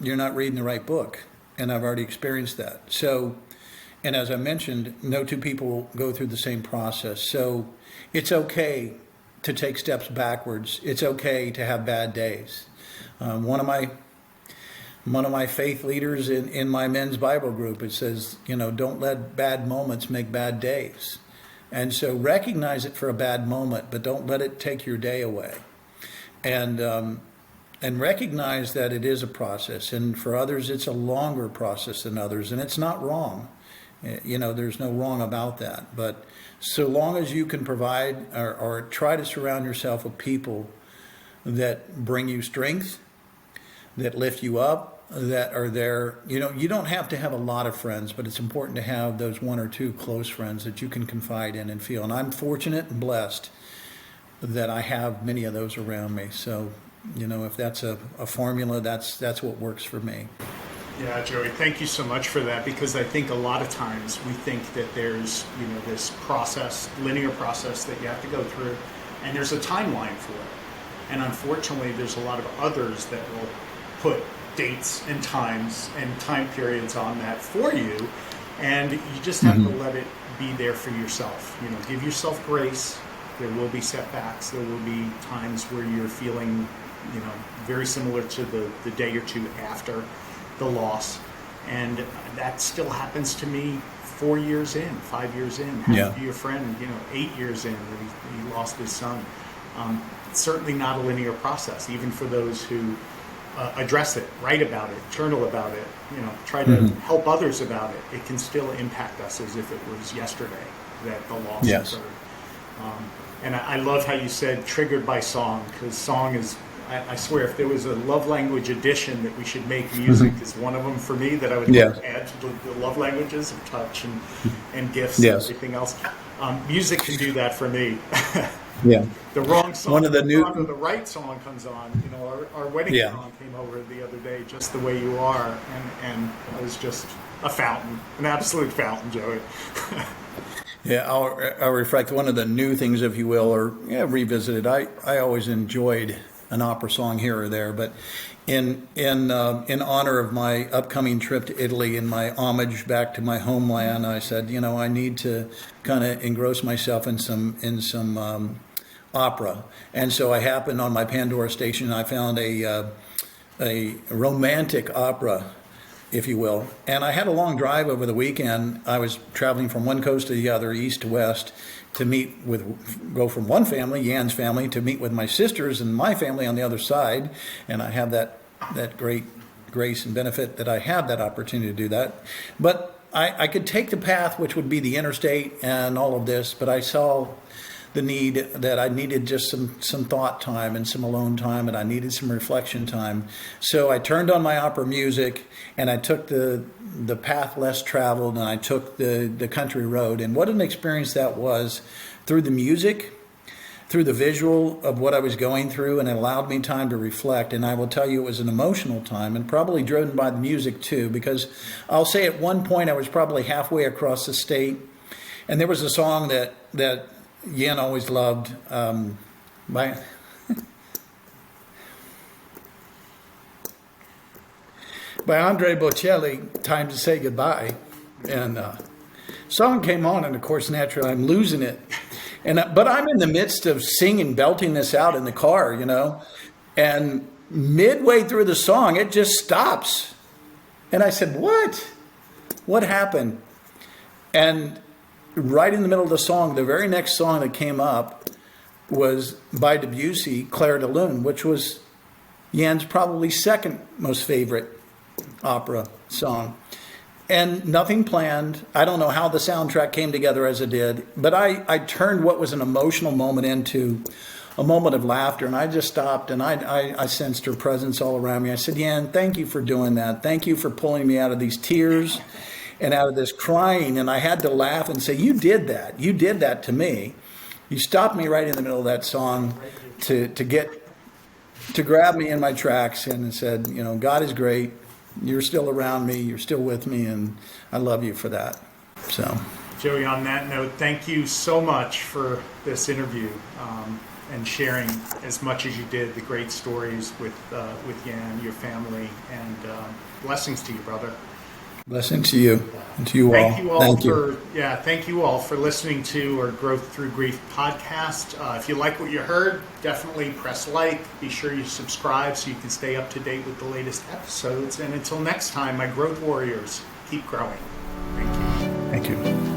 you're not reading the right book. And I've already experienced that. So, and as I mentioned, no two people go through the same process. So it's okay to take steps backwards. It's okay to have bad days. One of my faith leaders in my men's Bible group, it says, don't let bad moments make bad days. And so recognize it for a bad moment, but don't let it take your day away. And recognize that it is a process. And for others, it's a longer process than others. And it's not wrong. There's no wrong about that. But so long as you can provide or try to surround yourself with people that bring you strength, that lift you up, that are there. You don't have to have a lot of friends, but it's important to have those 1 or 2 close friends that you can confide in and feel. And I'm fortunate and blessed that I have many of those around me. So, if that's a formula, that's what works for me. Yeah, Joey, thank you so much for that, because I think a lot of times we think that there's, this process, linear process that you have to go through, and there's a timeline for it. And unfortunately, there's a lot of others that will put dates and times and time periods on that for you, and you just have to let it be there for yourself. Give yourself grace. There will be setbacks. There will be times where you're feeling, very similar to the day or 2 after the loss. And that still happens to me 4 years in, 5 years in. Happened to your friend, 8 years in, he lost his son. It's certainly not a linear process, even for those who address it, write about it, journal about it, try to help others about it. It can still impact us as if it was yesterday that the loss occurred. And I love how you said triggered by song, because song is, I swear, if there was a love language edition that we should make, music is one of them for me that I would like to add to the love languages of touch and gifts and everything else. Music can do that for me. The wrong song, or the right song comes on. Our wedding song came over the other day, Just the Way You Are, and it was just a fountain, an absolute fountain, Joey. I'll reflect one of the new things, if you will, or revisit it. I always enjoyed an opera song here or there, but in honor of my upcoming trip to Italy and my homage back to my homeland, I said, I need to kind of engross myself in some opera. And so I happened on my Pandora station, I found a romantic opera, if you will. And I had a long drive over the weekend. I was traveling from one coast to the other, east to west, to go from one family, Yan's family, to meet with my sisters and my family on the other side. And I have that great grace and benefit that I have that opportunity to do that. But I could take the path, which would be the interstate and all of this, but I saw the need that I needed just some thought time and some alone time, and I needed some reflection time. So I turned on my opera music, and I took the path less traveled, and I took the country road. And what an experience that was, through the music, through the visual of what I was going through, and it allowed me time to reflect. And I will tell you, it was an emotional time, and probably driven by the music too, because I'll say at one point I was probably halfway across the state, and there was a song that Yen always loved by Andre Bocelli, "Time to Say Goodbye," and song came on, and of course, naturally, I'm losing it. But I'm in the midst of singing, belting this out in the car, and midway through the song, it just stops. And I said, "What? What happened?" And right in the middle of the song, the very next song that came up was by Debussy, "Clair de Lune," which was Yan's probably second most favorite opera song. And nothing planned. I don't know how the soundtrack came together as it did, but I turned what was an emotional moment into a moment of laughter, and I just stopped, and I sensed her presence all around me. I said, "Yan, thank you for doing that. Thank you for pulling me out of these tears and out of this crying." And I had to laugh and say, "You did that. You did that to me. You stopped me right in the middle of that song to grab me in my tracks and said, God is great. You're still around me. You're still with me, and I love you for that." So, Joey, on that note, thank you so much for this interview and sharing as much as you did, the great stories with Yan, your family, and blessings to you, brother. Blessings to you and to you all. Thank you all thank you all for listening to our Growth Through Grief podcast. If you like what you heard, definitely press like. Be sure you subscribe so you can stay up to date with the latest episodes. And until next time, my growth warriors, keep growing. Thank you. Thank you.